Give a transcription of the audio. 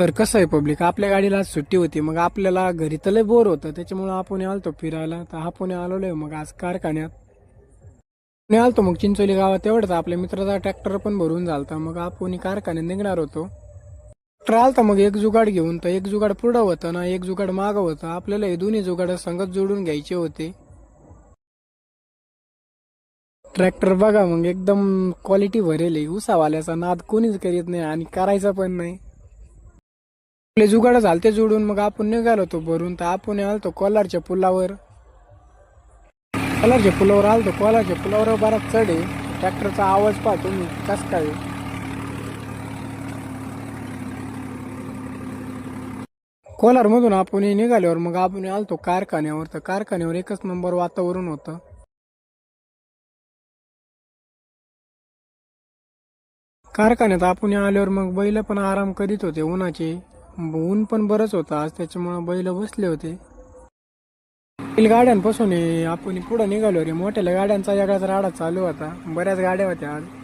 तर कसं आहे पब्लिक, आपल्या गाडीला आज सुट्टी होती. मग आपल्याला घरी तर लय बोर होतं, त्याच्यामुळे आपण आलतो फिरायला. तर आपण आलोय मग आज कारखान्यात. पुणे आलतो मग चिंचोली गावात. एवढंच आपल्या मित्राचा ट्रॅक्टर पण भरून झालता. मग आपण कारखान्यात निघणार होतो. ट्रॅक्टर आलता मग एक जुगाड घेऊन. तर एक जुगाड पुढं होतं ना, एक जुगाड मागं होतं. आपल्याला हे दोन्ही जुगाड संगत जोडून घ्यायचे होते. ट्रॅक्टर बघा मग एकदम क्वालिटी भरेल आहे. उसावाल्याचा नाद कोणीच करीत नाही आणि करायचा पण नाही. आपले जुगाड झालते जोडून. मग आपण निघालो होतो भरून. तर आपण आलतो कोलारच्या पुलावर. कोलारच्या पुलावर बराच चढ आहे. ट्रॅक्टरचा आवाज पाहतो मी कस काय. कोलार मधून आपण निघाल्यावर मग आपण आलतो कारखान्यावर. तर कारखान्यावर एकच नंबर वातावरण होतं. कारखान्यात आपण आल्यावर मग बैल पण आराम करीत होते उन्हाचे. ऊन पण बरंच होतं आज, त्याच्यामुळे बैल बसले होते. गाड्यांपासून आपण पुढे निघालो रे. मोठ्या गाड्यांचा जगाचा राडा चालू होता. बऱ्याच गाड्या होत्या आज.